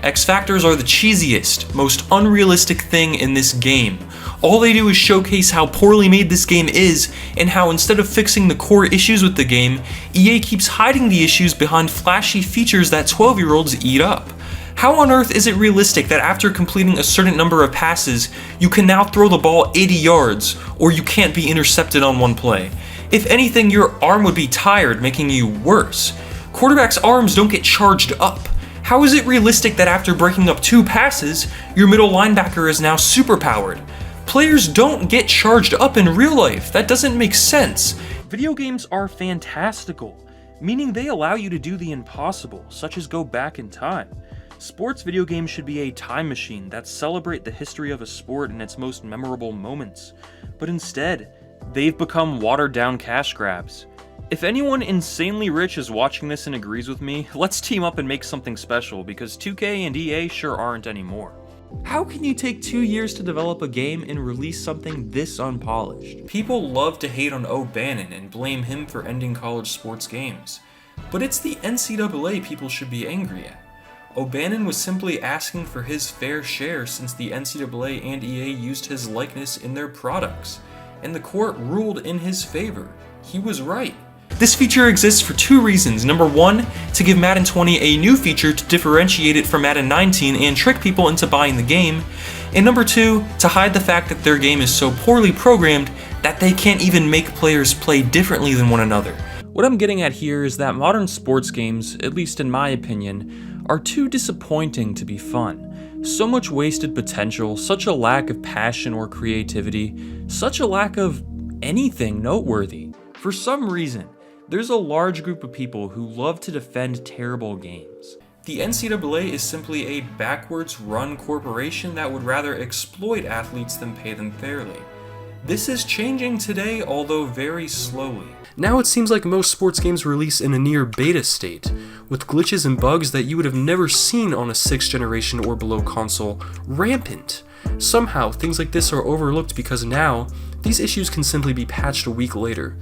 X Factors are the cheesiest, most unrealistic thing in this game. All they do is showcase how poorly made this game is, and how instead of fixing the core issues with the game, EA keeps hiding the issues behind flashy features that 12-year-olds eat up. How on earth is it realistic that after completing a certain number of passes, you can now throw the ball 80 yards, or you can't be intercepted on one play? If anything, your arm would be tired, making you worse. Quarterbacks' arms don't get charged up. How is it realistic that after breaking up 2 passes, your middle linebacker is now superpowered? Players don't get charged up in real life. That doesn't make sense. Video games are fantastical, meaning they allow you to do the impossible, such as go back in time. Sports video games should be a time machine that celebrate the history of a sport and its most memorable moments. But instead, they've become watered-down cash grabs. If anyone insanely rich is watching this and agrees with me, let's team up and make something special, because 2K and EA sure aren't anymore. How can you take 2 years to develop a game and release something this unpolished? People love to hate on O'Bannon and blame him for ending college sports games. But it's the NCAA people should be angry at. O'Bannon was simply asking for his fair share since the NCAA and EA used his likeness in their products, and the court ruled in his favor. He was right. This feature exists for 2 reasons. Number 1, to give Madden 20 a new feature to differentiate it from Madden 19 and trick people into buying the game. And number 2, to hide the fact that their game is so poorly programmed that they can't even make players play differently than one another. What I'm getting at here is that modern sports games, at least in my opinion, are too disappointing to be fun. So much wasted potential, such a lack of passion or creativity, such a lack of anything noteworthy. For some reason, there's a large group of people who love to defend terrible games. The NCAA is simply a backwards run corporation that would rather exploit athletes than pay them fairly. This is changing today, although very slowly. Now it seems like most sports games release in a near beta state, with glitches and bugs that you would have never seen on a 6th generation or below console rampant. Somehow, things like this are overlooked because now, these issues can simply be patched a week later.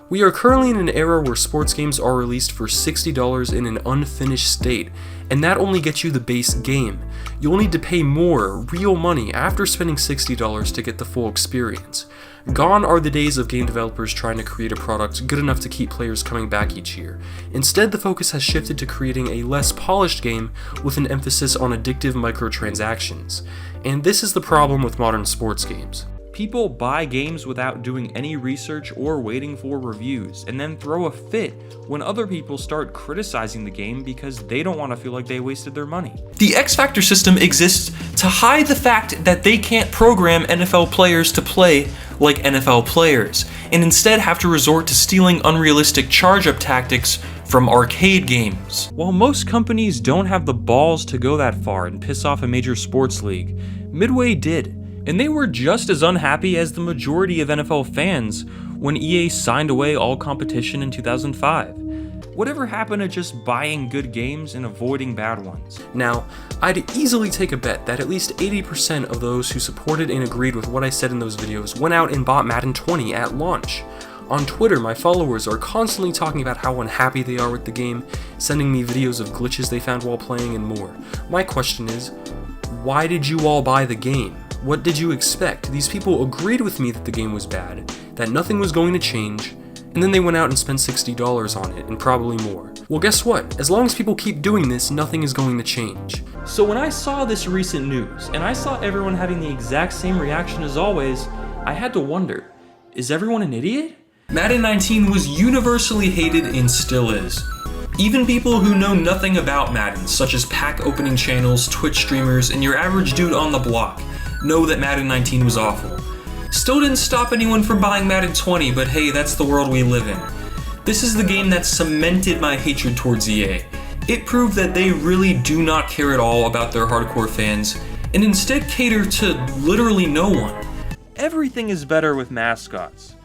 We are currently in an era where sports games are released for $60 in an unfinished state, and that only gets you the base game. You'll need to pay more, real money, after spending $60 to get the full experience. Gone are the days of game developers trying to create a product good enough to keep players coming back each year. Instead, the focus has shifted to creating a less polished game with an emphasis on addictive microtransactions. And this is the problem with modern sports games. People buy games without doing any research or waiting for reviews, and then throw a fit when other people start criticizing the game because they don't want to feel like they wasted their money. The X Factor system exists to hide the fact that they can't program NFL players to play like NFL players, and instead have to resort to stealing unrealistic charge-up tactics from arcade games. While most companies don't have the balls to go that far and piss off a major sports league, Midway did. And they were just as unhappy as the majority of NFL fans when EA signed away all competition in 2005. Whatever happened to just buying good games and avoiding bad ones? Now, I'd easily take a bet that at least 80% of those who supported and agreed with what I said in those videos went out and bought Madden 20 at launch. On Twitter, my followers are constantly talking about how unhappy they are with the game, sending me videos of glitches they found while playing and more. My question is, why did you all buy the game? What did you expect? These people agreed with me that the game was bad, that nothing was going to change, and then they went out and spent $60 on it, and probably more. Well, guess what? As long as people keep doing this, nothing is going to change. So when I saw this recent news, and I saw everyone having the exact same reaction as always, I had to wonder, is everyone an idiot? Madden 19 was universally hated and still is. Even people who know nothing about Madden, such as pack opening channels, Twitch streamers, and your average dude on the block, know that Madden 19 was awful. Still didn't stop anyone from buying Madden 20, but hey, that's the world we live in. This is the game that cemented my hatred towards EA. It proved that they really do not care at all about their hardcore fans, and instead cater to literally no one. Everything is better with mascots.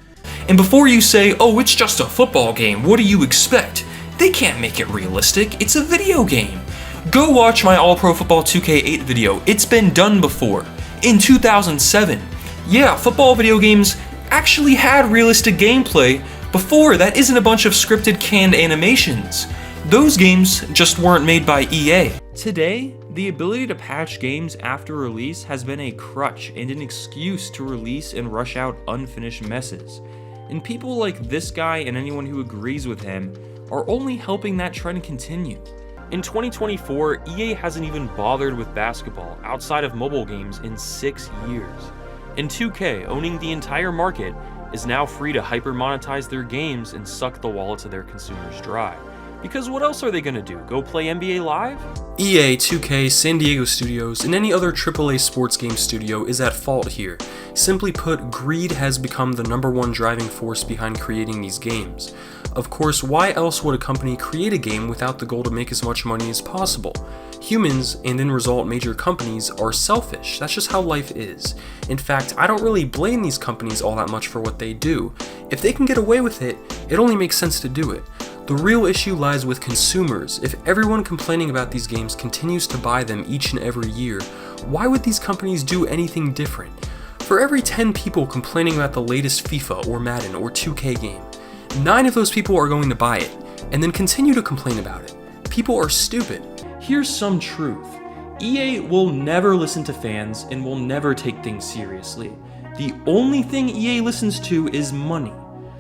And before you say, oh, it's just a football game, what do you expect? They can't make it realistic, it's a video game. Go watch my All-Pro Football 2K8 video, it's been done before. In 2007. Yeah, football video games actually had realistic gameplay, Before, that isn't a bunch of scripted canned animations. Those games just weren't made by EA. Today, the ability to patch games after release has been a crutch and an excuse to release and rush out unfinished messes. And people like this guy and anyone who agrees with him are only helping that trend continue. In 2024, EA hasn't even bothered with basketball outside of mobile games in 6 years. And 2K, owning the entire market, is now free to hyper-monetize their games and suck the wallets of their consumers dry. Because what else are they gonna do? Go play NBA Live? EA, 2K, San Diego Studios, and any other AAA sports game studio is at fault here. Simply put, greed has become the #1 driving force behind creating these games. Of course, why else would a company create a game without the goal to make as much money as possible? Humans, and in result major companies, are selfish. That's just how life is. In fact, I don't really blame these companies all that much for what they do. If they can get away with it, it only makes sense to do it. The real issue lies with consumers. If everyone complaining about these games continues to buy them each and every year, why would these companies do anything different? For every 10 people complaining about the latest FIFA or Madden or 2K game, 9 of those people are going to buy it, and then continue to complain about it. People are stupid. Here's some truth. EA will never listen to fans and will never take things seriously. The only thing EA listens to is money.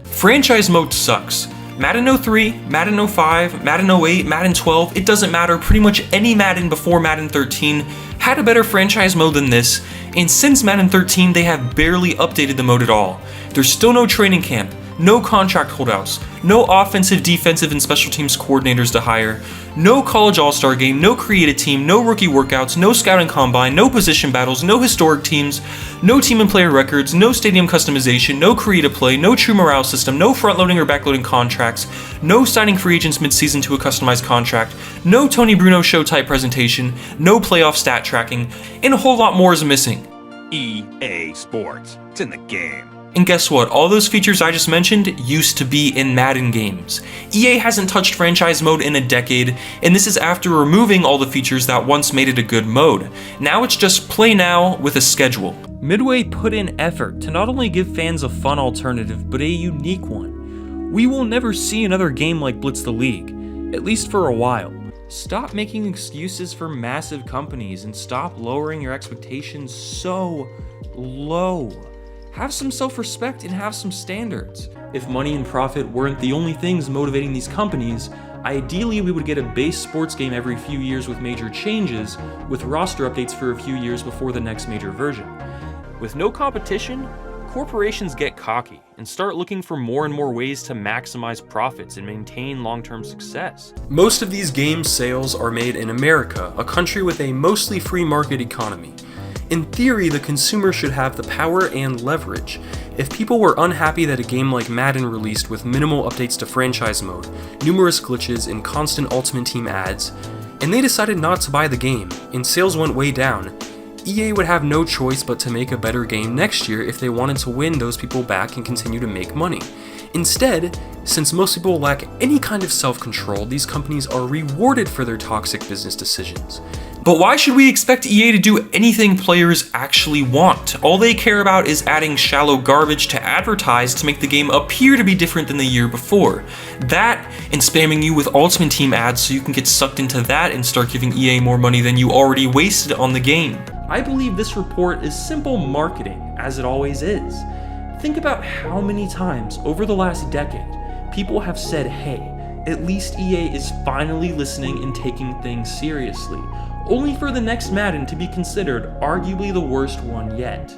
Franchise mode sucks. Madden 03, Madden 05, Madden 08, Madden 12, it doesn't matter, pretty much any Madden before Madden 13 had a better franchise mode than this, and since Madden 13 they have barely updated the mode at all. There's still no training camp, no contract holdouts, no offensive, defensive, and special teams coordinators to hire, no college all-star game, no creative team, no rookie workouts, no scouting combine, no position battles, no historic teams, no team and player records, no stadium customization, no creative play, no true morale system, no front-loading or back-loading contracts, no signing free agents mid-season to a customized contract, no Tony Bruno show-type presentation, no playoff stat tracking, and a whole lot more is missing. EA Sports. It's in the game. And guess what? All those features I just mentioned used to be in Madden games. EA hasn't touched franchise mode in a decade, and this is after removing all the features that once made it a good mode. Now it's just play now with a schedule. Midway put in effort to not only give fans a fun alternative, but a unique one. We will never see another game like Blitz the League, at least for a while. Stop making excuses for massive companies and stop lowering your expectations so low. Have some self-respect and have some standards. If money and profit weren't the only things motivating these companies, ideally we would get a base sports game every few years with major changes, with roster updates for a few years before the next major version. With no competition, corporations get cocky and start looking for more and more ways to maximize profits and maintain long-term success. Most of these game sales are made in America, a country with a mostly free market economy. In theory, the consumer should have the power and leverage. If people were unhappy that a game like Madden released with minimal updates to franchise mode, numerous glitches, and constant Ultimate Team ads, and they decided not to buy the game, and sales went way down, EA would have no choice but to make a better game next year if they wanted to win those people back and continue to make money. Instead, since most people lack any kind of self-control, these companies are rewarded for their toxic business decisions. But why should we expect EA to do anything players actually want? All they care about is adding shallow garbage to advertise to make the game appear to be different than the year before. That, and spamming you with Ultimate Team ads so you can get sucked into that and start giving EA more money than you already wasted on the game. I believe this report is simple marketing, as it always is. Think about how many times over the last decade, people have said, hey, at least EA is finally listening and taking things seriously, only for the next Madden to be considered arguably the worst one yet.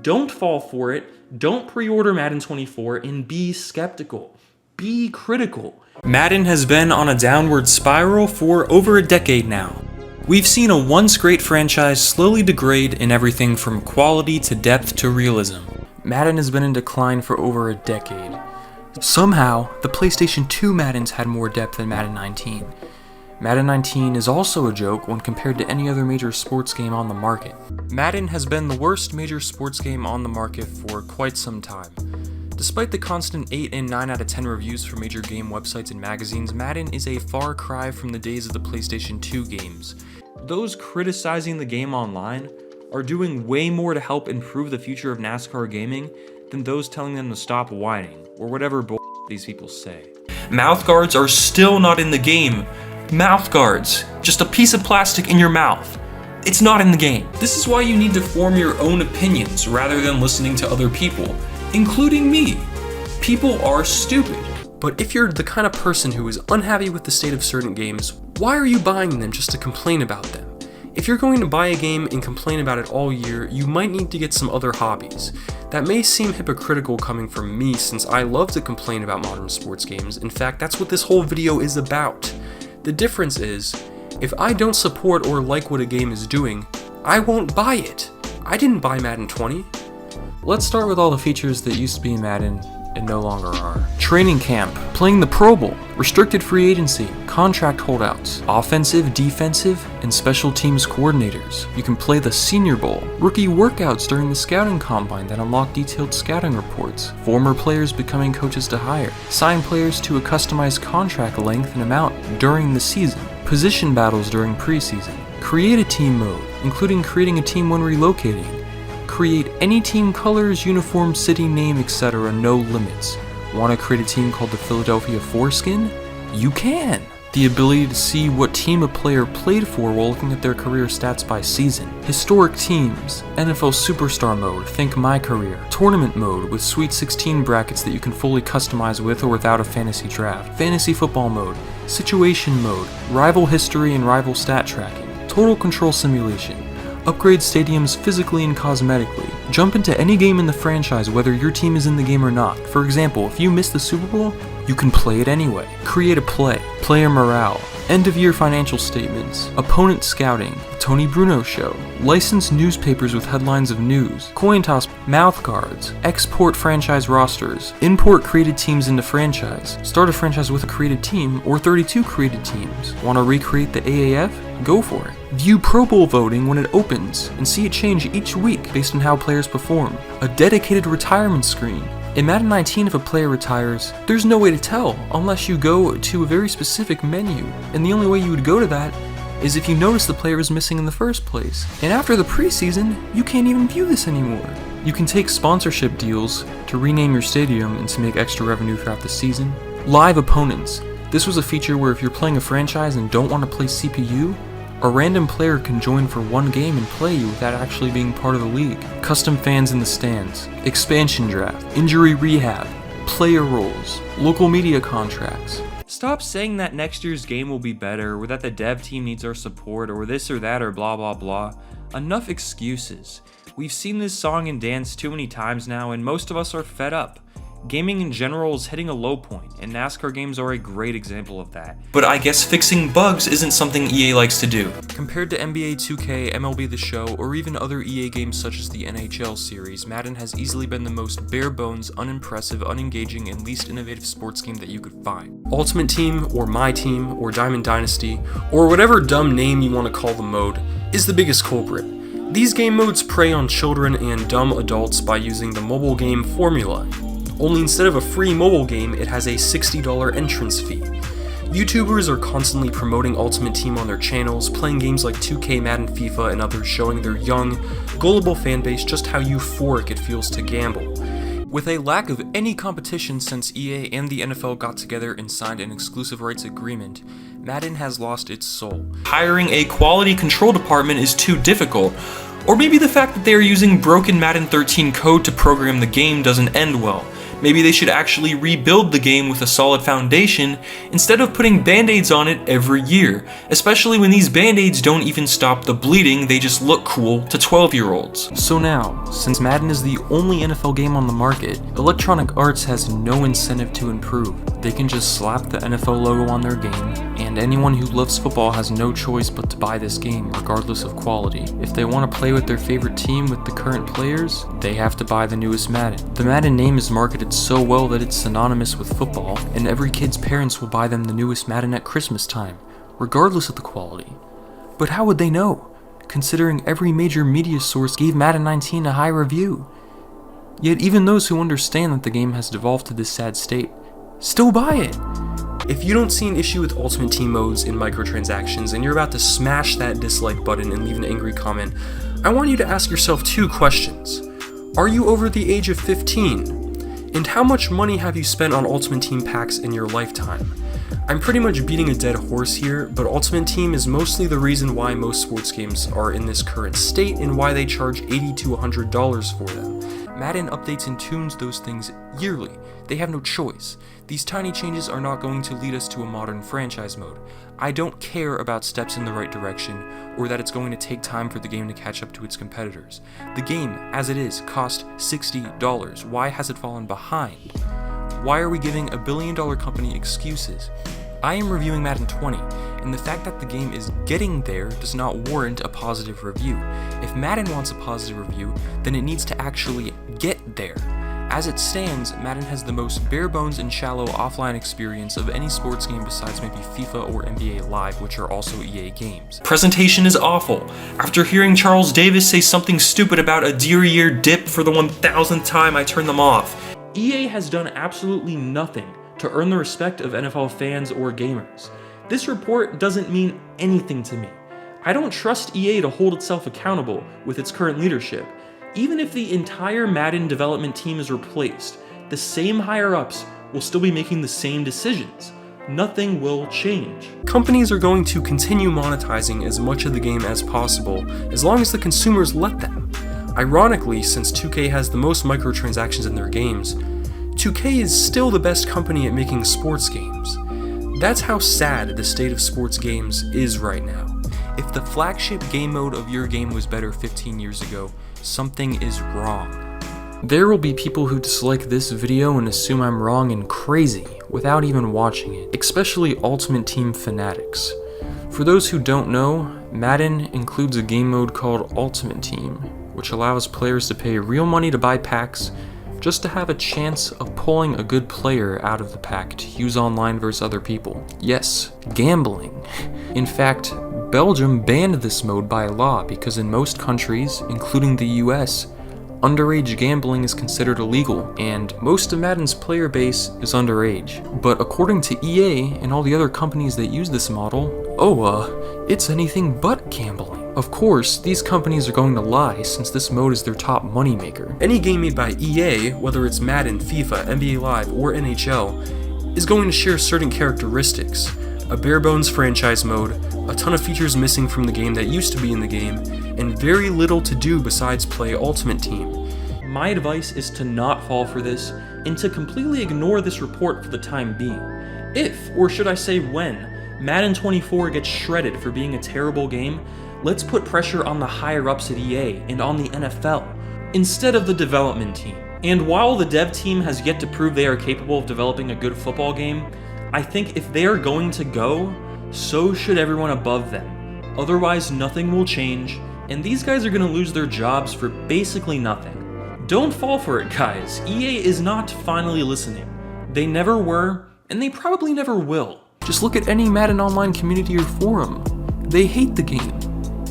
Don't fall for it, don't pre-order Madden 24, and be skeptical. Be critical. Madden has been on a downward spiral for over a decade now. We've seen a once great franchise slowly degrade in everything from quality to depth to realism. Madden has been in decline for over a decade. Somehow, the PlayStation 2 Maddens had more depth than Madden 19. Madden 19 is also a joke when compared to any other major sports game on the market. Madden has been the worst major sports game on the market for quite some time. Despite the constant 8 and 9 out of 10 reviews from major game websites and magazines, Madden is a far cry from the days of the PlayStation 2 games. Those criticizing the game online are doing way more to help improve the future of NASCAR gaming than those telling them to stop whining, or whatever bull these people say. Mouth guards are still not in the game. Mouth guards, just a piece of plastic in your mouth. It's not in the game. This is why you need to form your own opinions rather than listening to other people, including me. People are stupid. But if you're the kind of person who is unhappy with the state of certain games, why are you buying them just to complain about them? If you're going to buy a game and complain about it all year, you might need to get some other hobbies. That may seem hypocritical coming from me since I love to complain about modern sports games. In fact, that's what this whole video is about. The difference is, if I don't support or like what a game is doing, I won't buy it. I didn't buy Madden 20. Let's start with all the features that used to be in Madden and no longer are. Training camp, playing the Pro Bowl, restricted free agency, contract holdouts, offensive, defensive, and special teams coordinators. You can play the Senior Bowl, rookie workouts during the scouting combine that unlock detailed scouting reports, former players becoming coaches to hire, sign players to a customized contract length and amount during the season, position battles during preseason, create a team mode, including creating a team when relocating, create any team colors, uniform, city name, etc. No limits. Want to create a team called the Philadelphia Foreskin? You can! The ability to see what team a player played for while looking at their career stats by season. Historic teams, NFL Superstar mode, think my career. Tournament mode with Sweet 16 brackets that you can fully customize with or without a fantasy draft. Fantasy football mode, situation mode, rival history and rival stat tracking. Total control simulation. Upgrade stadiums physically and cosmetically. Jump into any game in the franchise whether your team is in the game or not. For example, if you miss the Super Bowl, you can play it anyway. Create a play, player morale, end of year financial statements, opponent scouting, Tony Bruno show, licensed newspapers with headlines of news, coin toss, mouth guards, export franchise rosters, import created teams into franchise, start a franchise with a created team or 32 created teams. Want to recreate the AAF? Go for it. View Pro Bowl voting when it opens and see it change each week based on how players perform. A dedicated retirement screen. In Madden 19, if a player retires, there's no way to tell unless you go to a very specific menu, and the only way you would go to that is if you notice the player is missing in the first place. And after the preseason, you can't even view this anymore. You can take sponsorship deals to rename your stadium and to make extra revenue throughout the season. Live opponents. This was a feature where if you're playing a franchise and don't want to play CPU, a random player can join for one game and play you without actually being part of the league. Custom fans in the stands, expansion draft, injury rehab, player roles, local media contracts. Stop saying that next year's game will be better, or that the dev team needs our support, or this or that, or blah blah blah. Enough excuses. We've seen this song and dance too many times now, and most of us are fed up. Gaming in general is hitting a low point, and NASCAR games are a great example of that. But I guess fixing bugs isn't something EA likes to do. Compared to NBA 2K, MLB The Show, or even other EA games such as the NHL series, Madden has easily been the most bare-bones, unimpressive, unengaging, and least innovative sports game that you could find. Ultimate Team, or My Team, or Diamond Dynasty, or whatever dumb name you want to call the mode, is the biggest culprit. These game modes prey on children and dumb adults by using the mobile game formula. Only instead of a free mobile game, it has a $60 entrance fee. YouTubers are constantly promoting Ultimate Team on their channels, playing games like 2K, Madden, FIFA, and others, showing their young, gullible fanbase just how euphoric it feels to gamble. With a lack of any competition since EA and the NFL got together and signed an exclusive rights agreement, Madden has lost its soul. Hiring a quality control department is too difficult, or maybe the fact that they are using broken Madden 13 code to program the game doesn't end well. Maybe they should actually rebuild the game with a solid foundation instead of putting band-aids on it every year, especially when these band-aids don't even stop the bleeding, they just look cool to 12-year-olds. So now, since Madden is the only NFL game on the market, Electronic Arts has no incentive to improve. They can just slap the NFL logo on their game, and anyone who loves football has no choice but to buy this game, regardless of quality. If they want to play with their favorite team with the current players, they have to buy the newest Madden. The Madden name is marketed so well that it's synonymous with football, and every kid's parents will buy them the newest Madden at Christmas time, regardless of the quality. But how would they know, considering every major media source gave Madden 19 a high review? Yet even those who understand that the game has devolved to this sad state still buy it. If you don't see an issue with Ultimate Team modes and microtransactions and you're about to smash that dislike button and leave an angry comment, I want you to ask yourself two questions. Are you over the age of 15? And how much money have you spent on Ultimate Team packs in your lifetime? I'm pretty much beating a dead horse here, but Ultimate Team is mostly the reason why most sports games are in this current state and why they charge $80 to $100 for them. Madden updates and tunes those things yearly. They have no choice. These tiny changes are not going to lead us to a modern franchise mode. I don't care about steps in the right direction, or that it's going to take time for the game to catch up to its competitors. The game, as it is, cost $60. Why has it fallen behind? Why are we giving a billion-dollar company excuses? I am reviewing Madden 20, and the fact that the game is getting there does not warrant a positive review. If Madden wants a positive review, then it needs to actually get there. As it stands, Madden has the most bare-bones and shallow offline experience of any sports game besides maybe FIFA or NBA Live, which are also EA games. Presentation is awful. After hearing Charles Davis say something stupid about a deer year dip for the 1000th time, I turned them off. EA has done absolutely nothing to earn the respect of NFL fans or gamers. This report doesn't mean anything to me. I don't trust EA to hold itself accountable with its current leadership. Even if the entire Madden development team is replaced, the same higher-ups will still be making the same decisions. Nothing will change. Companies are going to continue monetizing as much of the game as possible, as long as the consumers let them. Ironically, since 2K has the most microtransactions in their games, 2K is still the best company at making sports games. That's how sad the state of sports games is right now. If the flagship game mode of your game was better 15 years ago, something is wrong. There will be people who dislike this video and assume I'm wrong and crazy without even watching it, especially Ultimate Team fanatics. For those who don't know, Madden includes a game mode called Ultimate Team, which allows players to pay real money to buy packs just to have a chance of pulling a good player out of the pack to use online versus other people. Yes, gambling. In fact, Belgium banned this mode by law because in most countries, including the US, underage gambling is considered illegal, and most of Madden's player base is underage. But according to EA and all the other companies that use this model, it's anything but gambling. Of course, these companies are going to lie since this mode is their top moneymaker. Any game made by EA, whether it's Madden, FIFA, NBA Live, or NHL, is going to share certain characteristics. A bare-bones franchise mode, a ton of features missing from the game that used to be in the game, and very little to do besides play Ultimate Team. My advice is to not fall for this, and to completely ignore this report for the time being. If, or should I say when, Madden 24 gets shredded for being a terrible game, let's put pressure on the higher-ups at EA and on the NFL, instead of the development team. And while the dev team has yet to prove they are capable of developing a good football game, I think if they are going to go, so should everyone above them. Otherwise, nothing will change, and these guys are going to lose their jobs for basically nothing. Don't fall for it, guys. EA is not finally listening. They never were, and they probably never will. Just look at any Madden Online community or forum. They hate the game,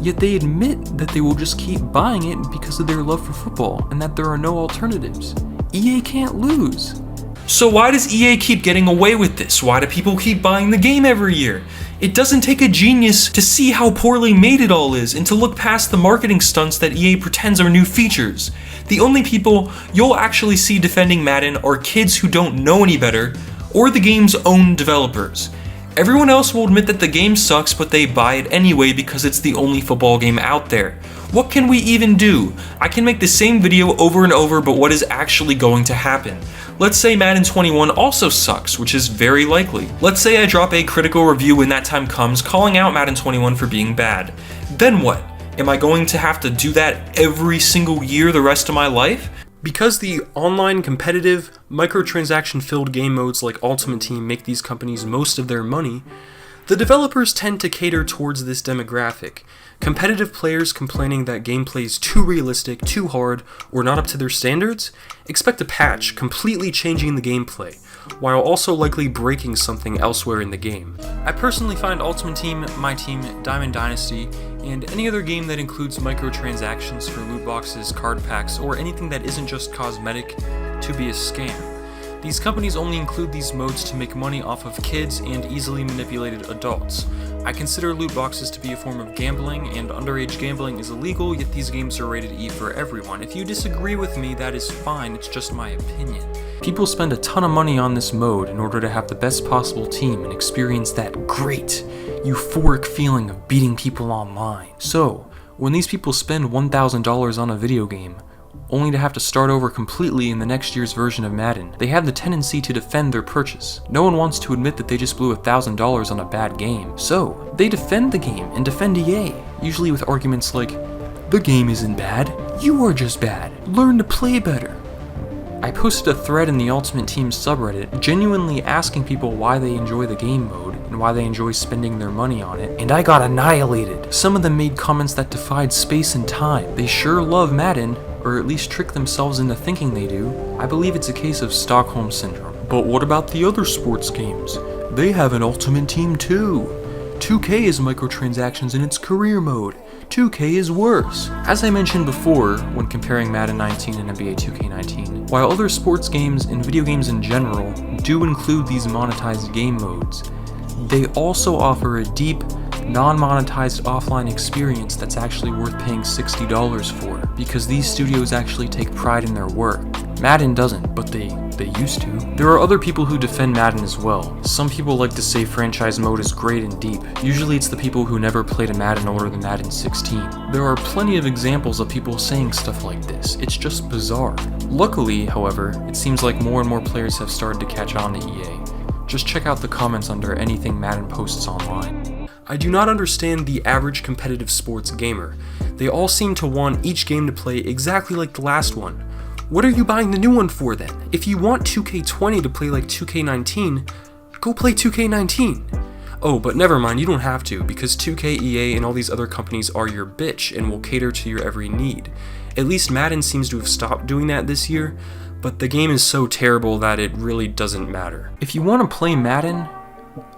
yet they admit that they will just keep buying it because of their love for football and that there are no alternatives. EA can't lose. So why does EA keep getting away with this? Why do people keep buying the game every year? It doesn't take a genius to see how poorly made it all is and to look past the marketing stunts that EA pretends are new features. The only people you'll actually see defending Madden are kids who don't know any better, or the game's own developers. Everyone else will admit that the game sucks, but they buy it anyway because it's the only football game out there. What can we even do? I can make the same video over and over, but what is actually going to happen? Let's say Madden 21 also sucks, which is very likely. Let's say I drop a critical review when that time comes, calling out Madden 21 for being bad. Then what? Am I going to have to do that every single year the rest of my life? Because the online competitive, microtransaction-filled game modes like Ultimate Team make these companies most of their money, the developers tend to cater towards this demographic. Competitive players complaining that gameplay is too realistic, too hard, or not up to their standards expect a patch completely changing the gameplay, while also likely breaking something elsewhere in the game. I personally find Ultimate Team, My Team, Diamond Dynasty, and any other game that includes microtransactions for loot boxes, card packs, or anything that isn't just cosmetic to be a scam. These companies only include these modes to make money off of kids and easily manipulated adults. I consider loot boxes to be a form of gambling, and underage gambling is illegal, yet these games are rated E for everyone. If you disagree with me, that is fine, it's just my opinion. People spend a ton of money on this mode in order to have the best possible team and experience that great, euphoric feeling of beating people online. So, when these people spend $1,000 on a video game, only to have to start over completely in the next year's version of Madden, they have the tendency to defend their purchase. No one wants to admit that they just blew $1,000 on a bad game, so they defend the game and defend EA, usually with arguments like, "The game isn't bad, you are just bad, learn to play better." I posted a thread in the Ultimate Team subreddit genuinely asking people why they enjoy the game mode and why they enjoy spending their money on it, and I got annihilated. Some of them made comments that defied space and time. They sure love Madden, or at least trick themselves into thinking they do. I believe it's a case of Stockholm Syndrome. But what about the other sports games? They have an Ultimate Team too. 2K has microtransactions in its career mode. 2K is worse. As I mentioned before, when comparing Madden 19 and NBA 2K19, while other sports games and video games in general do include these monetized game modes, they also offer a deep, non-monetized offline experience that's actually worth paying $60 for, because these studios actually take pride in their work. Madden doesn't, but they used to. There are other people who defend Madden as well. Some people like to say franchise mode is great and deep. Usually it's the people who never played a Madden older than Madden 16. There are plenty of examples of people saying stuff like this. It's just bizarre. Luckily, however, it seems like more and more players have started to catch on to EA. Just check out the comments under anything Madden posts online. I do not understand the average competitive sports gamer. They all seem to want each game to play exactly like the last one. What are you buying the new one for then? If you want 2K20 to play like 2K19, go play 2K19. Oh, but never mind, you don't have to, because 2K, EA, and all these other companies are your bitch and will cater to your every need. At least Madden seems to have stopped doing that this year, but the game is so terrible that it really doesn't matter. If you want to play Madden,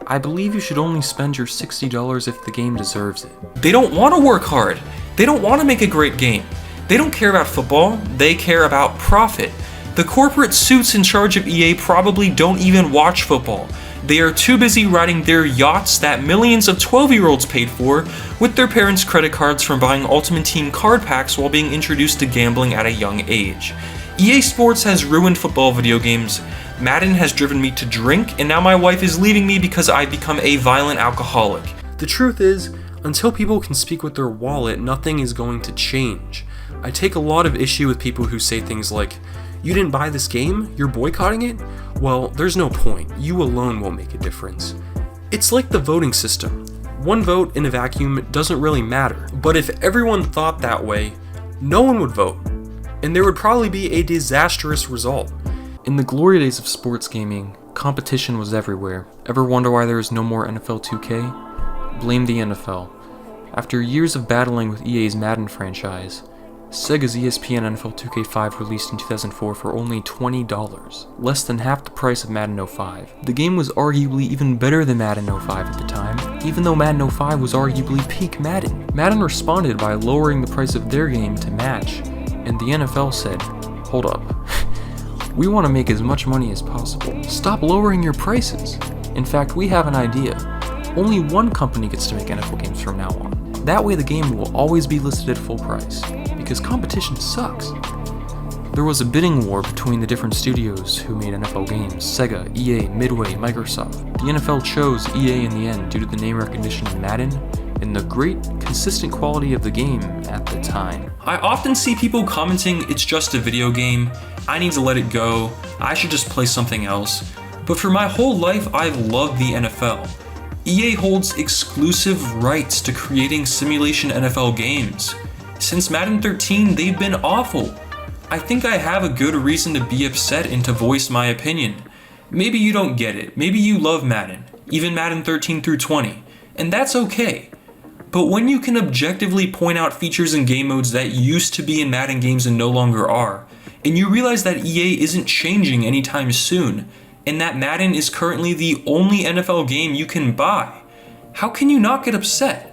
I believe you should only spend your $60 if the game deserves it. They don't want to work hard. They don't want to make a great game. They don't care about football, they care about profit. The corporate suits in charge of EA probably don't even watch football. They are too busy riding their yachts that millions of 12-year-olds paid for with their parents' credit cards from buying Ultimate Team card packs while being introduced to gambling at a young age. EA Sports has ruined football video games, Madden has driven me to drink, and now my wife is leaving me because I've become a violent alcoholic. The truth is, until people can speak with their wallet, nothing is going to change. I take a lot of issue with people who say things like, "You didn't buy this game? You're boycotting it?" Well, there's no point. You alone won't make a difference. It's like the voting system. One vote in a vacuum doesn't really matter. But if everyone thought that way, no one would vote. And there would probably be a disastrous result. In the glory days of sports gaming, competition was everywhere. Ever wonder why there is no more NFL 2K? Blame the NFL. After years of battling with EA's Madden franchise, Sega's ESPN NFL 2K5 released in 2004 for only $20, less than half the price of Madden 05. The game was arguably even better than Madden 05 at the time, even though Madden 05 was arguably peak Madden. Madden responded by lowering the price of their game to match, and the NFL said, "Hold up, we want to make as much money as possible. Stop lowering your prices. In fact, we have an idea. Only one company gets to make NFL games from now on. That way the game will always be listed at full price, because competition sucks." There was a bidding war between the different studios who made NFL games: Sega, EA, Midway, Microsoft. The NFL chose EA in the end due to the name recognition of Madden and the great, consistent quality of the game at the time. I often see people commenting, "It's just a video game, I need to let it go, I should just play something else." But for my whole life, I've loved the NFL. EA holds exclusive rights to creating simulation NFL games. Since Madden 13, they've been awful. I think I have a good reason to be upset and to voice my opinion. Maybe you don't get it, maybe you love Madden, even Madden 13 through 20, and that's okay. But when you can objectively point out features and game modes that used to be in Madden games and no longer are, and you realize that EA isn't changing anytime soon, and that Madden is currently the only NFL game you can buy, how can you not get upset?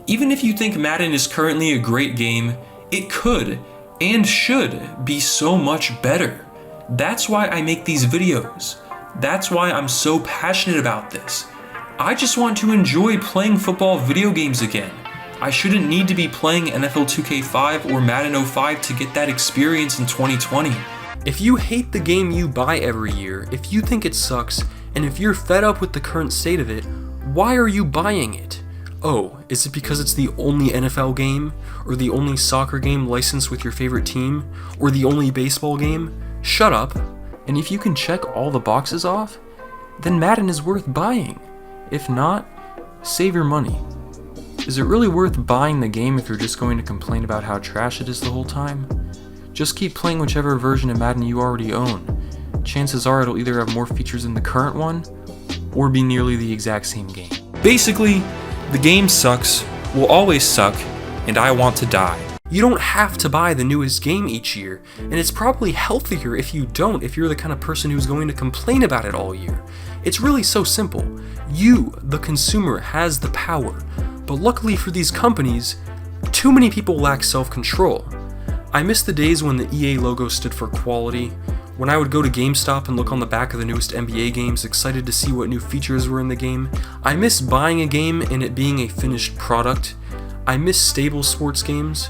Even if you think Madden is currently a great game, it could and should be so much better. That's why I make these videos. That's why I'm so passionate about this. I just want to enjoy playing football video games again. I shouldn't need to be playing NFL 2K5 or Madden 05 to get that experience in 2020. If you hate the game you buy every year, if you think it sucks, and if you're fed up with the current state of it, why are you buying it? Oh, is it because it's the only NFL game? Or the only soccer game licensed with your favorite team? Or the only baseball game? Shut up. And if you can check all the boxes off, then Madden is worth buying. If not, save your money. Is it really worth buying the game if you're just going to complain about how trash it is the whole time? Just keep playing whichever version of Madden you already own. Chances are it'll either have more features than the current one, or be nearly the exact same game. Basically, the game sucks, will always suck, and I want to die. You don't have to buy the newest game each year, and it's probably healthier if you don't, if you're the kind of person who's going to complain about it all year. It's really so simple. You, the consumer, has the power, but luckily for these companies, too many people lack self-control. I miss the days when the EA logo stood for quality, when I would go to GameStop and look on the back of the newest NBA games, excited to see what new features were in the game. I miss buying a game and it being a finished product. I miss stable sports games.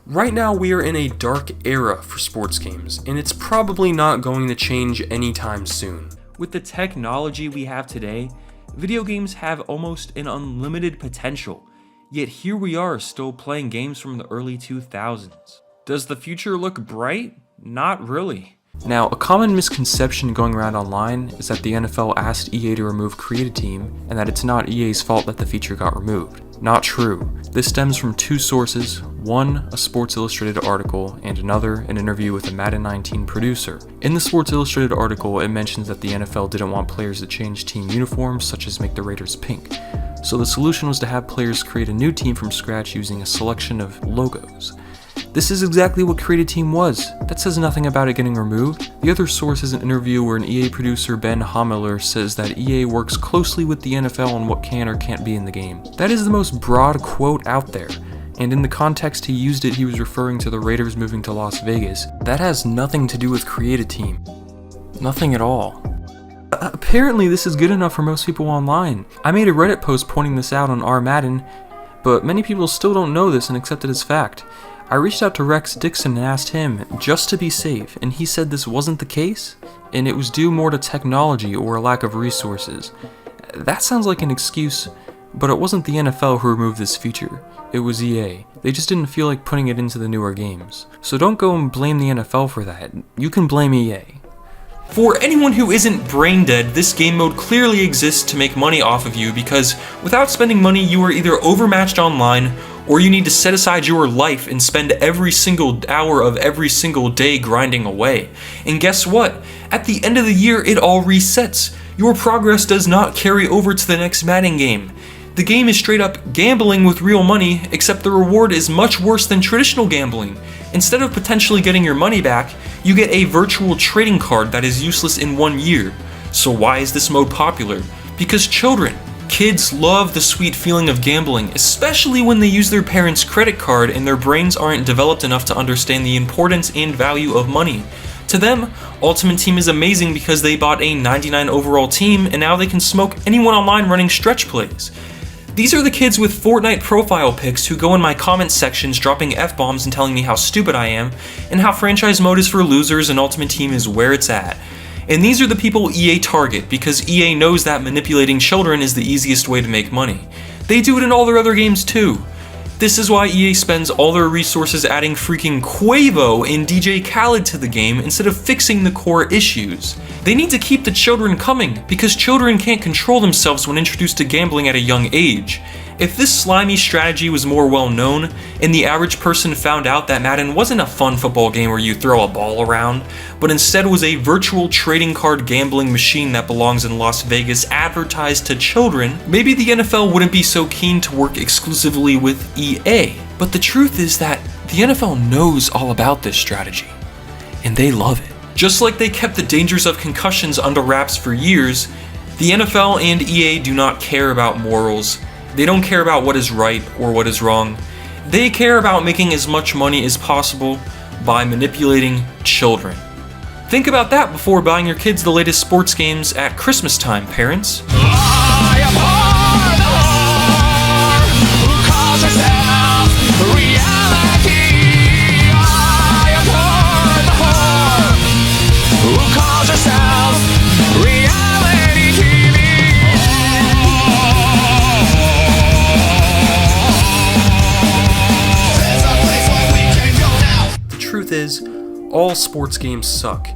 Right now we are in a dark era for sports games, and it's probably not going to change anytime soon. With the technology we have today, video games have almost an unlimited potential, yet here we are still playing games from the early 2000s. Does the future look bright? Not really. Now, a common misconception going around online is that the NFL asked EA to remove Create a Team, and that it's not EA's fault that the feature got removed. Not true. This stems from two sources, one, a Sports Illustrated article, and another, an interview with a Madden 19 producer. In the Sports Illustrated article, it mentions that the NFL didn't want players to change team uniforms, such as make the Raiders pink. So the solution was to have players create a new team from scratch using a selection of logos. This is exactly what Create a Team was. That says nothing about it getting removed. The other source is an interview where an EA producer, Ben Hamiller, says that EA works closely with the NFL on what can or can't be in the game. That is the most broad quote out there, and in the context he used it, he was referring to the Raiders moving to Las Vegas. That has nothing to do with Create a Team. Nothing at all. Apparently this is good enough for most people online. I made a Reddit post pointing this out on R Madden, but many people still don't know this and accept it as fact. I reached out to Rex Dixon and asked him, just to be safe, and he said this wasn't the case, and it was due more to technology or a lack of resources. That sounds like an excuse, but it wasn't the NFL who removed this feature. It was EA. They just didn't feel like putting it into the newer games. So don't go and blame the NFL for that. You can blame EA. For anyone who isn't brain dead, this game mode clearly exists to make money off of you because without spending money, you are either overmatched online or you need to set aside your life and spend every single hour of every single day grinding away. And guess what? At the end of the year, it all resets. Your progress does not carry over to the next Madden game. The game is straight up gambling with real money, except the reward is much worse than traditional gambling. Instead of potentially getting your money back, you get a virtual trading card that is useless in 1 year. So why is this mode popular? Because kids love the sweet feeling of gambling, especially when they use their parents' credit card and their brains aren't developed enough to understand the importance and value of money. To them, Ultimate Team is amazing because they bought a 99 overall team and now they can smoke anyone online running stretch plays. These are the kids with Fortnite profile pics who go in my comment sections dropping F-bombs and telling me how stupid I am, and how franchise mode is for losers and Ultimate Team is where it's at. And these are the people EA target because EA knows that manipulating children is the easiest way to make money. They do it in all their other games too. This is why EA spends all their resources adding freaking Quavo and DJ Khaled to the game instead of fixing the core issues. They need to keep the children coming because children can't control themselves when introduced to gambling at a young age. If this slimy strategy was more well known, and the average person found out that Madden wasn't a fun football game where you throw a ball around, but instead was a virtual trading card gambling machine that belongs in Las Vegas advertised to children, maybe the NFL wouldn't be so keen to work exclusively with EA. But the truth is that the NFL knows all about this strategy, and they love it. Just like they kept the dangers of concussions under wraps for years, the NFL and EA do not care about morals. They don't care about what is right or what is wrong. They care about making as much money as possible by manipulating children. Think about that before buying your kids the latest sports games at Christmas time, parents. truth is, all sports games suck,